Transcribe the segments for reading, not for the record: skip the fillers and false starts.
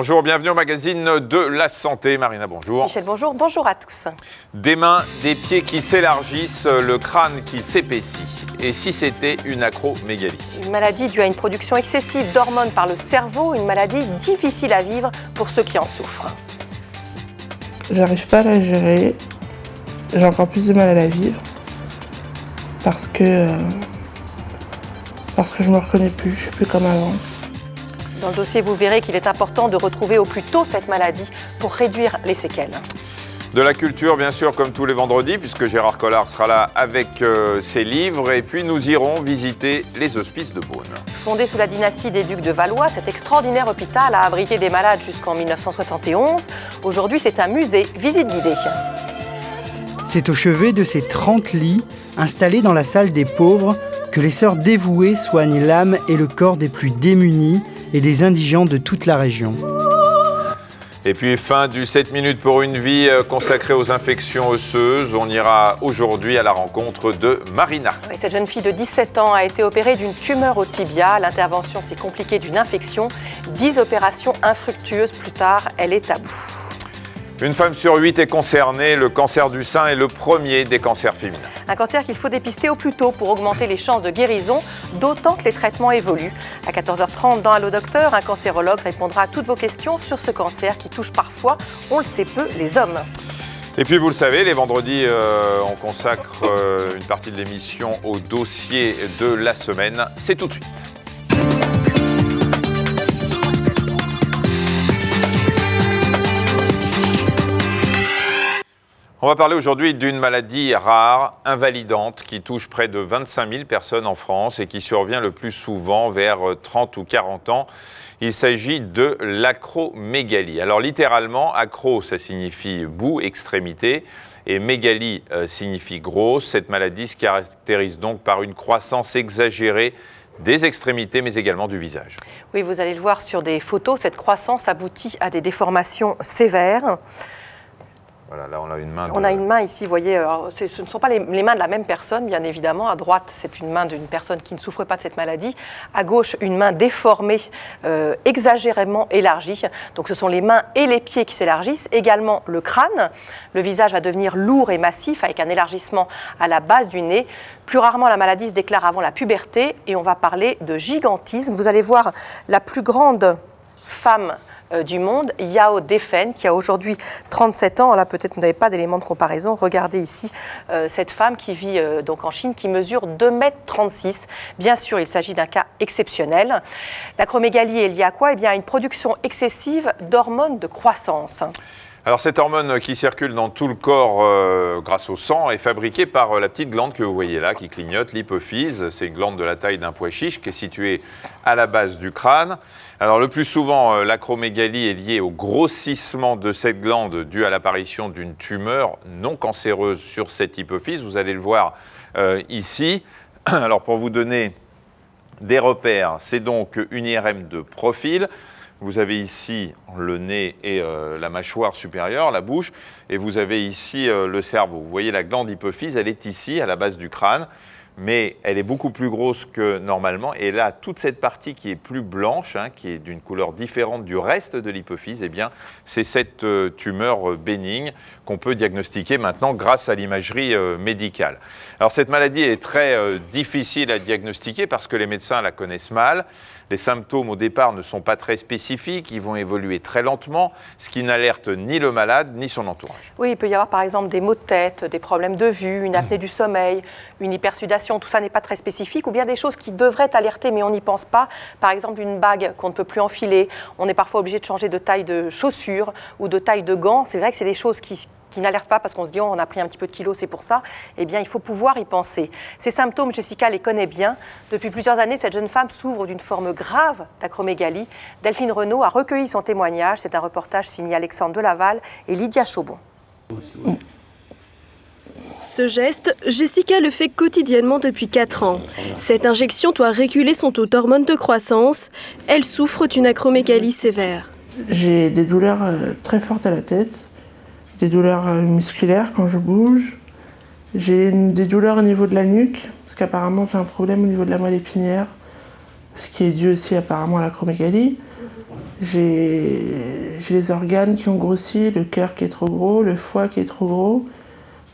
Bonjour, bienvenue au magazine de la santé. Marina, bonjour. Michel, bonjour. Bonjour à tous. Des mains, des pieds qui s'élargissent, le crâne qui s'épaissit. Et si c'était une acromégalie? Une maladie due à une production excessive d'hormones par le cerveau, une maladie difficile à vivre pour ceux qui en souffrent. J'arrive pas à la gérer. J'ai encore plus de mal à la vivre. Parce que je me reconnais plus, je suis plus comme avant. Dans le dossier, vous verrez qu'il est important de retrouver au plus tôt cette maladie pour réduire les séquelles. De la culture, bien sûr, comme tous les vendredis, puisque Gérard Collard sera là avec ses livres. Et puis, nous irons visiter les hospices de Beaune. Fondé sous la dynastie des ducs de Valois, cet extraordinaire hôpital a abrité des malades jusqu'en 1971. Aujourd'hui, c'est un musée, visite guidée. C'est au chevet de ces 30 lits, installés dans la salle des pauvres, que les sœurs dévouées soignent l'âme et le corps des plus démunis et des indigents de toute la région. Et puis, fin du 7 minutes pour une vie consacrée aux infections osseuses. On ira aujourd'hui à la rencontre de Marina. Oui, cette jeune fille de 17 ans a été opérée d'une tumeur au tibia. L'intervention s'est compliquée d'une infection. 10 opérations infructueuses plus tard, elle est à bout. Une femme sur 8 est concernée. Le cancer du sein est le premier des cancers féminins. Un cancer qu'il faut dépister au plus tôt pour augmenter les chances de guérison, d'autant que les traitements évoluent. À 14h30 dans Allo Docteur, un cancérologue répondra à toutes vos questions sur ce cancer qui touche parfois, on le sait peu, les hommes. Et puis vous le savez, les vendredis, on consacre une partie de l'émission au dossier de la semaine. C'est tout de suite. On va parler aujourd'hui d'une maladie rare, invalidante, qui touche près de 25 000 personnes en France et qui survient le plus souvent vers 30 ou 40 ans. Il s'agit de l'acromégalie. Alors littéralement, acro, ça signifie bout, extrémité, et mégalie signifie grosse. Cette maladie se caractérise donc par une croissance exagérée des extrémités, mais également du visage. Oui, vous allez le voir sur des photos, cette croissance aboutit à des déformations sévères. Voilà, là on a une main. On a une main ici, vous voyez, alors, ce ne sont pas les mains de la même personne, bien évidemment. À droite, c'est une main d'une personne qui ne souffre pas de cette maladie. À gauche, une main déformée, exagérément élargie. Donc ce sont les mains et les pieds qui s'élargissent. Également le crâne. Le visage va devenir lourd et massif avec un élargissement à la base du nez. Plus rarement, la maladie se déclare avant la puberté et on va parler de gigantisme. Vous allez voir la plus grande femme du monde, Yao Defen, qui a aujourd'hui 37 ans. Là, peut-être vous n'avez pas d'éléments de comparaison. Regardez ici cette femme qui vit donc en Chine, qui mesure 2,36 m. Bien sûr, il s'agit d'un cas exceptionnel. L'acromégalie est liée à quoi? Eh bien, à une production excessive d'hormones de croissance. Alors cette hormone qui circule dans tout le corps grâce au sang est fabriquée par la petite glande que vous voyez là qui clignote, l'hypophyse. C'est une glande de la taille d'un pois chiche qui est située à la base du crâne. Alors le plus souvent, l'acromégalie est liée au grossissement de cette glande dû à l'apparition d'une tumeur non cancéreuse sur cette hypophyse. Vous allez le voir ici. Alors pour vous donner des repères, c'est donc une IRM de profil. Vous avez ici le nez et la mâchoire supérieure, la bouche, et vous avez ici le cerveau. Vous voyez la glande hypophyse, elle est ici, à la base du crâne, mais elle est beaucoup plus grosse que normalement. Et là, toute cette partie qui est plus blanche, qui est d'une couleur différente du reste de l'hypophyse, eh bien, c'est cette tumeur bénigne qu'on peut diagnostiquer maintenant grâce à l'imagerie médicale. Alors cette maladie est très difficile à diagnostiquer parce que les médecins la connaissent mal. Les symptômes au départ ne sont pas très spécifiques, ils vont évoluer très lentement, ce qui n'alerte ni le malade ni son entourage. Oui, il peut y avoir par exemple des maux de tête, des problèmes de vue, une apnée du sommeil, une hypersudation, tout ça n'est pas très spécifique, ou bien des choses qui devraient alerter mais on n'y pense pas. Par exemple une bague qu'on ne peut plus enfiler, on est parfois obligé de changer de taille de chaussures ou de taille de gants. C'est vrai que c'est des choses qui n'alertent pas parce qu'on se dit oh, on a pris un petit peu de kilos, c'est pour ça. Eh bien, il faut pouvoir y penser. Ces symptômes, Jessica les connaît bien. Depuis plusieurs années, cette jeune femme souffre d'une forme grave d'acromégalie. Delphine Renaud a recueilli son témoignage. C'est un reportage signé Alexandre Delaval et Lydia Chaubon. Ce geste, Jessica le fait quotidiennement depuis 4 ans. Cette injection doit réguler son taux d'hormones de croissance. Elle souffre d'une acromégalie sévère. J'ai des douleurs très fortes à la tête. Des douleurs musculaires quand je bouge. J'ai des douleurs au niveau de la nuque, parce qu'apparemment j'ai un problème au niveau de la moelle épinière, ce qui est dû aussi apparemment à l'acromégalie. J'ai les organes qui ont grossi, le cœur qui est trop gros, le foie qui est trop gros.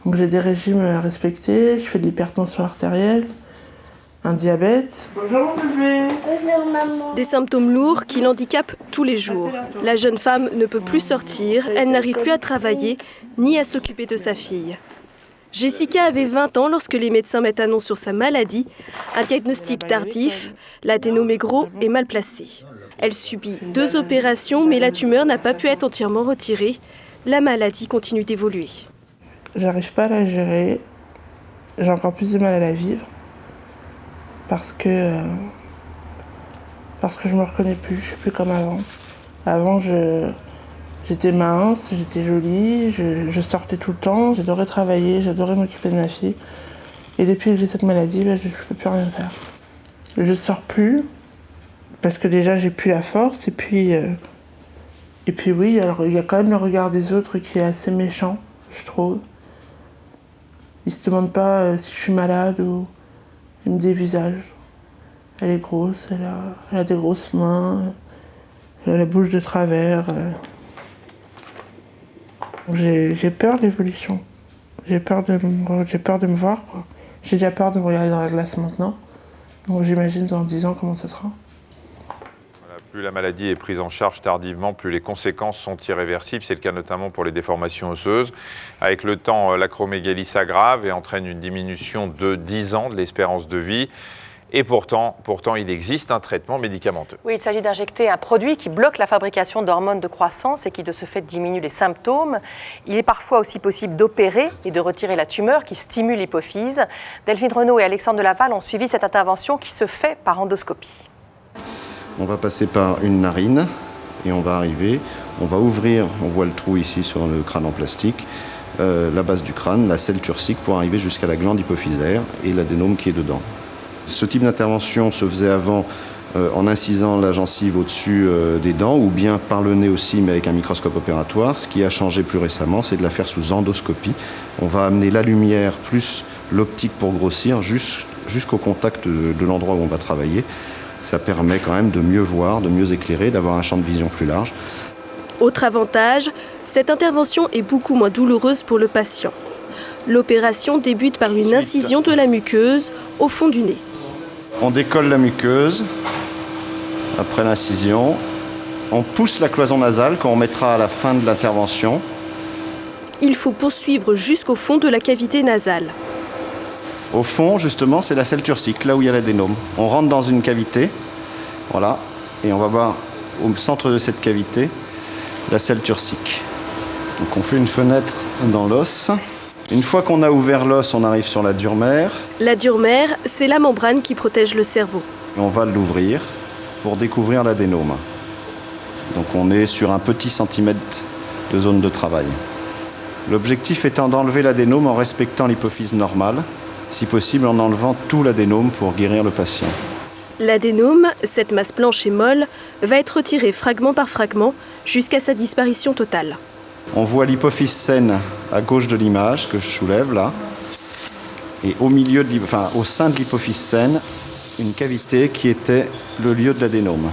Donc j'ai des régimes à respecter, je fais de l'hypertension artérielle, un diabète. Bonjour mon bébé. Bonjour maman. Des symptômes lourds qui l'handicapent tous les jours. La jeune femme ne peut plus sortir, elle n'arrive plus à travailler, ni à s'occuper de sa fille. Jessica avait 20 ans lorsque les médecins mettent annonce sur sa maladie. Un diagnostic tardif, l'adénome gros est mal placé. Elle subit 2 opérations, mais la tumeur n'a pas pu être entièrement retirée. La maladie continue d'évoluer. J'arrive pas à la gérer, j'ai encore plus de mal à la vivre parce que je me reconnais plus, je suis plus comme avant. Avant, j'étais mince, j'étais jolie, je sortais tout le temps, j'adorais travailler, j'adorais m'occuper de ma fille. Et depuis que j'ai cette maladie, je ne peux plus rien faire. Je sors plus parce que déjà j'ai plus la force et puis oui, alors il y a quand même le regard des autres qui est assez méchant, je trouve. Ils ne se demandent pas si je suis malade ou ils me dévisagent. Elle est grosse, elle a des grosses mains, elle a la bouche de travers. J'ai peur de l'évolution. J'ai peur de me voir, quoi. J'ai déjà peur de me regarder dans la glace maintenant. Donc j'imagine dans 10 ans comment ça sera. Plus la maladie est prise en charge tardivement, plus les conséquences sont irréversibles. C'est le cas notamment pour les déformations osseuses. Avec le temps, l'acromégalie s'aggrave et entraîne une diminution de 10 ans de l'espérance de vie. Et pourtant, il existe un traitement médicamenteux. Oui, il s'agit d'injecter un produit qui bloque la fabrication d'hormones de croissance et qui, de ce fait, diminue les symptômes. Il est parfois aussi possible d'opérer et de retirer la tumeur qui stimule l'hypophyse. Delphine Renaud et Alexandre Delaval ont suivi cette intervention qui se fait par endoscopie. On va passer par une narine et on va arriver, on va ouvrir, on voit le trou ici sur le crâne en plastique, la base du crâne, la selle turcique pour arriver jusqu'à la glande hypophysaire et l'adénome qui est dedans. Ce type d'intervention se faisait avant en incisant la gencive au-dessus des dents ou bien par le nez aussi mais avec un microscope opératoire. Ce qui a changé plus récemment, c'est de la faire sous endoscopie. On va amener la lumière plus l'optique pour grossir jusqu'au contact de l'endroit où on va travailler. Ça permet quand même de mieux voir, de mieux éclairer, d'avoir un champ de vision plus large. Autre avantage, cette intervention est beaucoup moins douloureuse pour le patient. L'opération débute par une incision de la muqueuse au fond du nez. On décolle la muqueuse après l'incision. On pousse la cloison nasale qu'on mettra à la fin de l'intervention. Il faut poursuivre jusqu'au fond de la cavité nasale. Au fond, justement, c'est la selle turcique, là où il y a l'adénome. On rentre dans une cavité, voilà, et on va voir au centre de cette cavité la selle turcique. Donc on fait une fenêtre dans l'os. Une fois qu'on a ouvert l'os, on arrive sur la dure mère. La dure mère, c'est la membrane qui protège le cerveau. Et on va l'ouvrir pour découvrir l'adénome. Donc on est sur un petit centimètre de zone de travail. L'objectif étant d'enlever l'adénome en respectant l'hypophyse normale, si possible en enlevant tout l'adénome pour guérir le patient. L'adénome, cette masse blanche et molle, va être retirée fragment par fragment jusqu'à sa disparition totale. On voit l'hypophyse saine à gauche de l'image que je soulève là. Et au milieu au sein de l'hypophyse saine, une cavité qui était le lieu de l'adénome.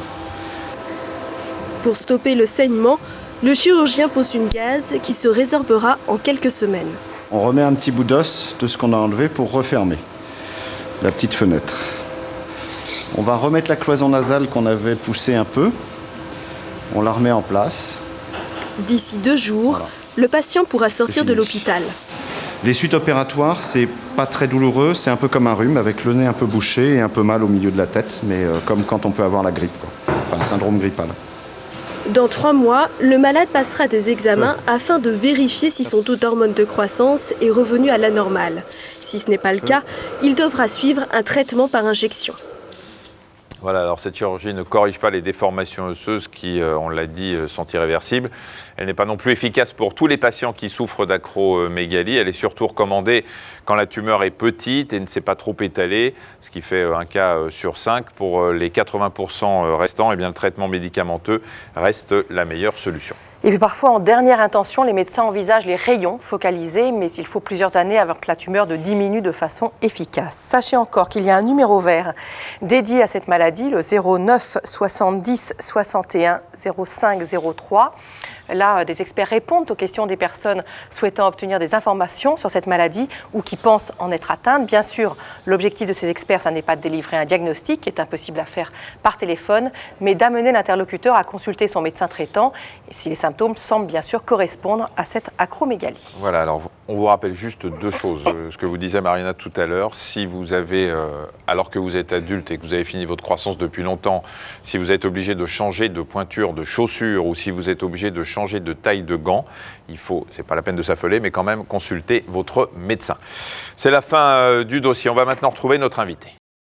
Pour stopper le saignement, le chirurgien pose une gaze qui se résorbera en quelques semaines. On remet un petit bout d'os de ce qu'on a enlevé pour refermer la petite fenêtre. On va remettre la cloison nasale qu'on avait poussée un peu. On la remet en place. D'ici 2 jours, voilà. Le patient pourra sortir de l'hôpital. Les suites opératoires, c'est pas très douloureux, c'est un peu comme un rhume avec le nez un peu bouché et un peu mal au milieu de la tête, mais comme quand on peut avoir la grippe, quoi. Enfin un syndrome grippal. Dans 3 mois, le malade passera des examens afin de vérifier si son taux d'hormones de croissance est revenu à la normale. Si ce n'est pas le cas, il devra suivre un traitement par injection. Voilà, alors cette chirurgie ne corrige pas les déformations osseuses qui, on l'a dit, sont irréversibles. Elle n'est pas non plus efficace pour tous les patients qui souffrent d'acromégalie. Elle est surtout recommandée quand la tumeur est petite et ne s'est pas trop étalée, ce qui fait un cas sur 5. Pour les 80% restants, eh bien, le traitement médicamenteux reste la meilleure solution. Et puis parfois, en dernière intention, les médecins envisagent les rayons focalisés, mais il faut plusieurs années avant que la tumeur diminue de façon efficace. Sachez encore qu'il y a un numéro vert dédié à cette maladie. maladie, le 09 70 61 05 03. Là, des experts répondent aux questions des personnes souhaitant obtenir des informations sur cette maladie ou qui pensent en être atteintes. Bien sûr, l'objectif de ces experts, ça n'est pas de délivrer un diagnostic, qui est impossible à faire par téléphone, mais d'amener l'interlocuteur à consulter son médecin traitant, et si les symptômes semblent bien sûr correspondre à cette acromégalie. Voilà, alors on vous rappelle juste deux choses. Ce que vous disait Marina tout à l'heure, si vous avez, alors que vous êtes adulte et que vous avez fini votre croissance depuis longtemps, si vous êtes obligé de changer de pointure de chaussures ou si vous êtes obligé de changer de taille de gants, il faut, c'est pas la peine de s'affoler, mais quand même consulter votre médecin. C'est la fin du dossier. On va maintenant retrouver notre invité.